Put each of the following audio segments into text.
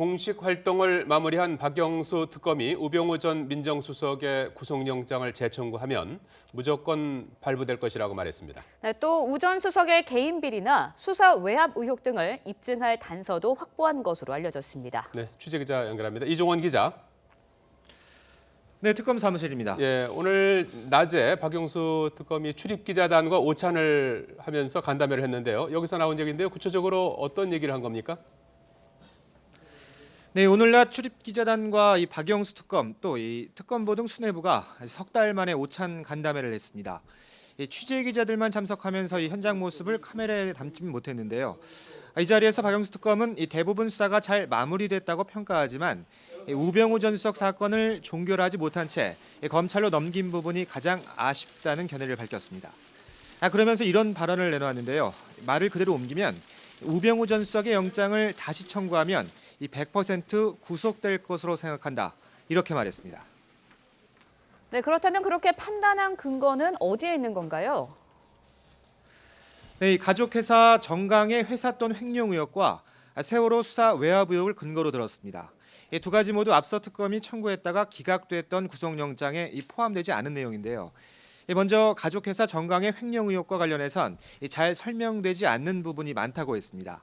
공식 활동을 마무리한 박영수 특검이 우병우 전 민정수석의 구속영장을 재청구하면 무조건 발부될 것이라고 말했습니다. 네, 또 우 전 수석의 개인 비리나 수사 외압 의혹 등을 입증할 단서도 확보한 것으로 알려졌습니다. 네, 취재기자 연결합니다. 이종원 기자. 네, 특검 사무실입니다. 예, 오늘 낮에 박영수 특검이 출입기자단과 오찬을 하면서 간담회를 했는데요. 여기서 나온 얘기인데요. 구체적으로 어떤 얘기를 한 겁니까? 네, 오늘 낮 출입기자단과 이 박영수 특검 또 이 특검보 등 수뇌부가 석 달 만에 오찬 간담회를 했습니다. 이 취재 기자들만 참석하면서 이 현장 모습을 카메라에 담지 못했는데요. 이 자리에서 박영수 특검은 이 대부분 수사가 잘 마무리됐다고 평가하지만 우병우 전 수석 사건을 종결하지 못한 채 검찰로 넘긴 부분이 가장 아쉽다는 견해를 밝혔습니다. 그러면서 이런 발언을 내놓았는데요. 말을 그대로 옮기면 우병우 전 수석의 영장을 다시 청구하면 이 100% 구속될 것으로 생각한다. 이렇게 말했습니다. 네, 그렇다면 그렇게 판단한 근거는 어디에 있는 건가요? 네, 이 가족회사 정강의 회사 돈 횡령 의혹과 세월호 수사 외압 의혹을 근거로 들었습니다. 이 두 가지 모두 앞서 특검이 청구했다가 기각됐던 구속영장에 포함되지 않은 내용인데요. 먼저 가족회사 정강의 횡령 의혹과 관련해선 잘 설명되지 않는 부분이 많다고 했습니다.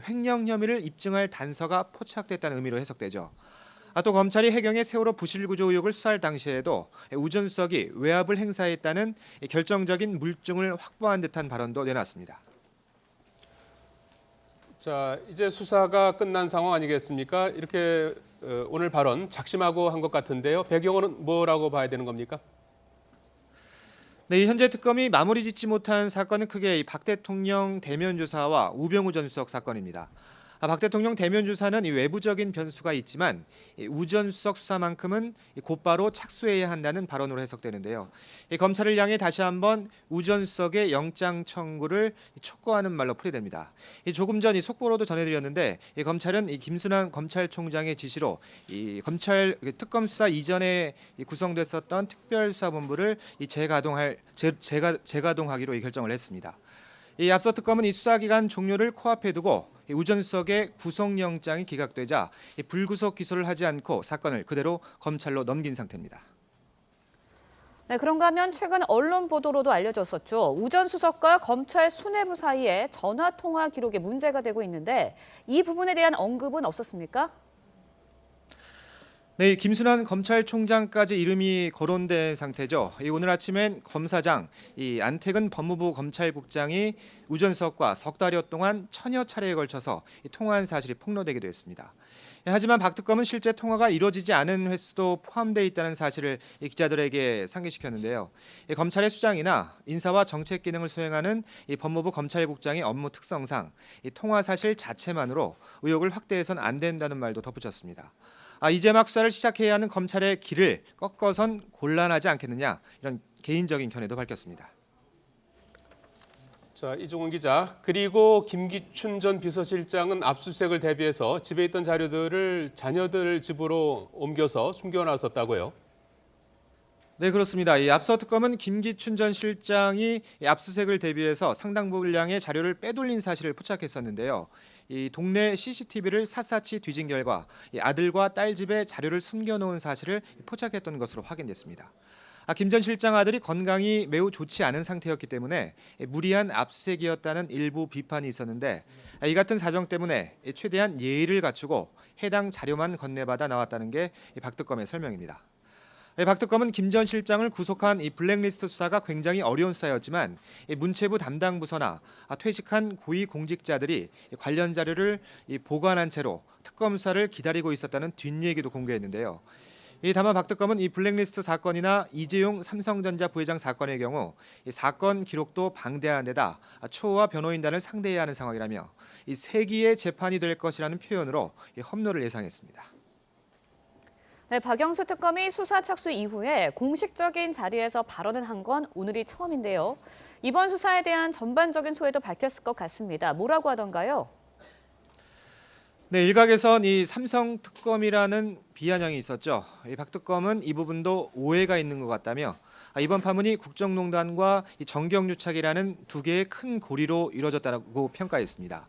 횡령 혐의를 입증할 단서가 포착됐다는 의미로 해석되죠. 또 검찰이 해경의 세월호 부실구조 의혹을 수사할 당시에도 우 전 수석이 외압을 행사했다는 결정적인 물증을 확보한 듯한 발언도 내놨습니다. 자, 이제 수사가 끝난 상황 아니겠습니까? 이렇게 오늘 발언 작심하고 한 것 같은데요. 배경은 뭐라고 봐야 되는 겁니까? 네, 현재 특검이 마무리 짓지 못한 사건은 크게 박 대통령 대면 조사와 우병우 전 수석 사건입니다. 박 대통령 대면 조사는 외부적인 변수가 있지만 우 전 수석 수사만큼은 곧바로 착수해야 한다는 발언으로 해석되는데요. 검찰을 향해 다시 한번 우 전 수석의 영장 청구를 촉구하는 말로 풀이됩니다. 조금 전 속보로도 전해드렸는데 검찰은 김순환 검찰총장의 지시로 검찰 특검 수사 이전에 구성됐었던 특별수사본부를 재가동하기로 결정을 했습니다. 앞서 특검은 이 수사 기간 종료를 코앞에 두고 우 전 수석의 구속영장이 기각되자 불구속 기소를 하지 않고 사건을 그대로 검찰로 넘긴 상태입니다. 네, 그런가 하면 최근 언론 보도로도 알려졌었죠. 우 전 수석과 검찰 수뇌부 사이에 전화 통화 기록에 문제가 되고 있는데 이 부분에 대한 언급은 없었습니까? 네, 김순환 검찰총장까지 이름이 거론된 상태죠. 오늘 아침엔 검사장 안태근 법무부 검찰국장이 우 전 수석과 석 달여 동안 천여 차례에 걸쳐서 통화한 사실이 폭로되기도 했습니다. 하지만 박 특검은 실제 통화가 이루어지지 않은 횟수도 포함되어 있다는 사실을 기자들에게 상기시켰는데요. 검찰의 수장이나 인사와 정책 기능을 수행하는 법무부 검찰국장의 업무 특성상 통화 사실 자체만으로 의혹을 확대해서는 안 된다는 말도 덧붙였습니다. 이제 막 수사를 시작해야 하는 검찰의 길을 꺾어선 곤란하지 않겠느냐, 이런 개인적인 견해도 밝혔습니다. 자, 이종원 기자. 그리고 김기춘 전 비서실장은 압수수색을 대비해서 집에 있던 자료들을 자녀들 집으로 옮겨서 숨겨놨었다고요? 네, 그렇습니다. 앞서 특검은 김기춘 전 실장이 압수수색을 대비해서 상당 분량의 자료를 빼돌린 사실을 포착했었는데요. 동네 CCTV를 샅샅이 뒤진 결과 아들과 딸 집에 자료를 숨겨놓은 사실을 포착했던 것으로 확인됐습니다. 김 전 실장 아들이 건강이 매우 좋지 않은 상태였기 때문에 무리한 압수수색이었다는 일부 비판이 있었는데 이 같은 사정 때문에 최대한 예의를 갖추고 해당 자료만 건네받아 나왔다는 게 박 특검의 설명입니다. 박 특검은 김 전 실장을 구속한 이 블랙리스트 수사가 굉장히 어려운 수사였지만 문체부 담당 부서나 퇴직한 고위 공직자들이 관련 자료를 보관한 채로 특검 수사를 기다리고 있었다는 뒷얘기도 공개했는데요. 다만 박 특검은 이 블랙리스트 사건이나 이재용 삼성전자 부회장 사건의 경우 사건 기록도 방대한 데다 초호와 변호인단을 상대해야 하는 상황이라며 세기의 재판이 될 것이라는 표현으로 험로를 예상했습니다. 네, 박영수 특검이 수사 착수 이후에 공식적인 자리에서 발언을 한 건 오늘이 처음인데요. 이번 수사에 대한 전반적인 소회도 밝혔을 것 같습니다. 뭐라고 하던가요? 네, 일각에선 이 삼성 특검이라는 비아냥이 있었죠. 박 특검은 이 부분도 오해가 있는 것 같다며 이번 파문이 국정농단과 이 정경유착이라는 두 개의 큰 고리로 이루어졌다고 평가했습니다.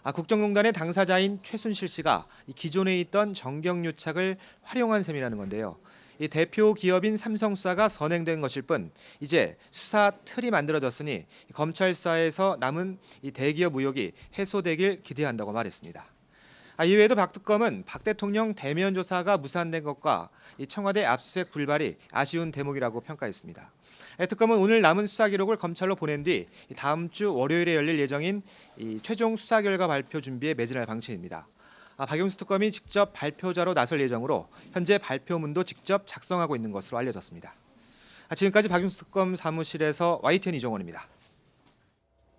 국정농단의 당사자인 최순실 씨가 이 기존에 있던 정경유착을 활용한 셈이라는 건데요. 이 대표 기업인 삼성수사가 선행된 것일 뿐 이제 수사 틀이 만들어졌으니 검찰 수사에서 남은 이 대기업 의혹이 해소되길 기대한다고 말했습니다. 이외에도 박 특검은 박 대통령 대면 조사가 무산된 것과 이 청와대 압수수색 불발이 아쉬운 대목이라고 평가했습니다. 특검은 오늘 남은 수사 기록을 검찰로 보낸 뒤 다음 주 월요일에 열릴 예정인 이 최종 수사 결과 발표 준비에 매진할 방침입니다. 박영수 특검이 직접 발표자로 나설 예정으로 현재 발표문도 직접 작성하고 있는 것으로 알려졌습니다. 지금까지 박영수 특검 사무실에서 YTN 이종원입니다.